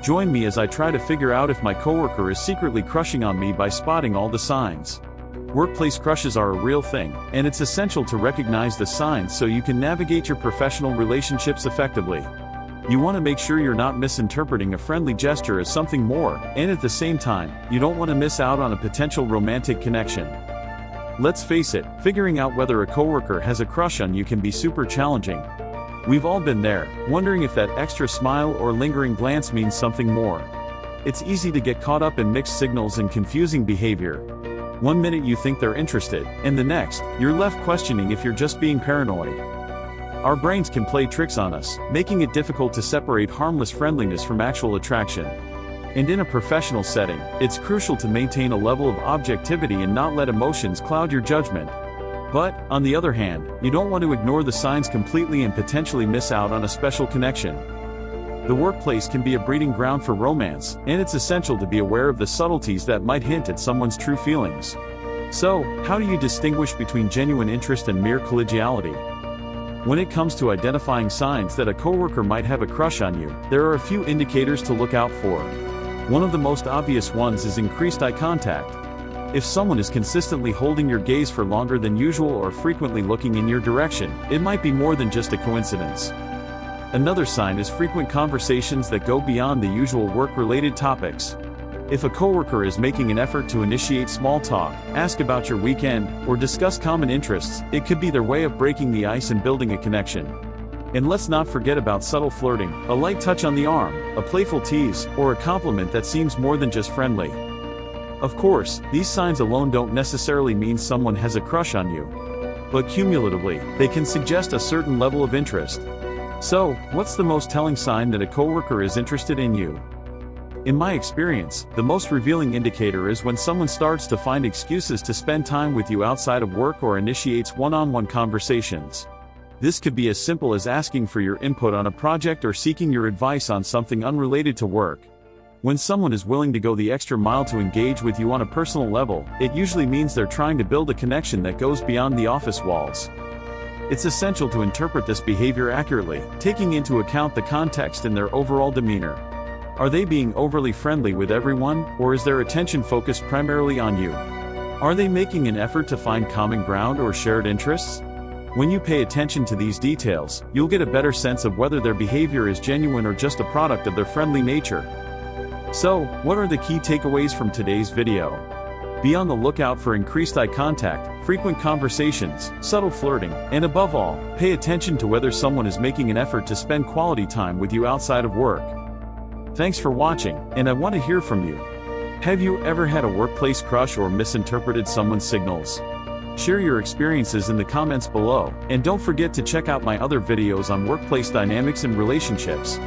Join me as I try to figure out if my coworker is secretly crushing on me by spotting all the signs. Workplace crushes are a real thing, and it's essential to recognize the signs so you can navigate your professional relationships effectively. You want to make sure you're not misinterpreting a friendly gesture as something more, and at the same time, you don't want to miss out on a potential romantic connection. Let's face it, figuring out whether a coworker has a crush on you can be super challenging. We've all been there, wondering if that extra smile or lingering glance means something more. It's easy to get caught up in mixed signals and confusing behavior. One minute you think they're interested, and the next, you're left questioning if you're just being paranoid. Our brains can play tricks on us, making it difficult to separate harmless friendliness from actual attraction. And in a professional setting, it's crucial to maintain a level of objectivity and not let emotions cloud your judgment. But, on the other hand, you don't want to ignore the signs completely and potentially miss out on a special connection. The workplace can be a breeding ground for romance, and it's essential to be aware of the subtleties that might hint at someone's true feelings. So, how do you distinguish between genuine interest and mere collegiality? When it comes to identifying signs that a coworker might have a crush on you, there are a few indicators to look out for. One of the most obvious ones is increased eye contact. If someone is consistently holding your gaze for longer than usual or frequently looking in your direction, it might be more than just a coincidence. Another sign is frequent conversations that go beyond the usual work-related topics. If a coworker is making an effort to initiate small talk, ask about your weekend, or discuss common interests, it could be their way of breaking the ice and building a connection. And let's not forget about subtle flirting, a light touch on the arm, a playful tease, or a compliment that seems more than just friendly. Of course, these signs alone don't necessarily mean someone has a crush on you. But cumulatively, they can suggest a certain level of interest. So, what's the most telling sign that a coworker is interested in you? In my experience, the most revealing indicator is when someone starts to find excuses to spend time with you outside of work or initiates one-on-one conversations. This could be as simple as asking for your input on a project or seeking your advice on something unrelated to work. When someone is willing to go the extra mile to engage with you on a personal level, it usually means they're trying to build a connection that goes beyond the office walls. It's essential to interpret this behavior accurately, taking into account the context and their overall demeanor. Are they being overly friendly with everyone, or is their attention focused primarily on you? Are they making an effort to find common ground or shared interests? When you pay attention to these details, you'll get a better sense of whether their behavior is genuine or just a product of their friendly nature. So, what are the key takeaways from today's video? Be on the lookout for increased eye contact, frequent conversations, subtle flirting, and above all, pay attention to whether someone is making an effort to spend quality time with you outside of work. Thanks for watching, and I want to hear from you. Have you ever had a workplace crush or misinterpreted someone's signals? Share your experiences in the comments below, and don't forget to check out my other videos on workplace dynamics and relationships.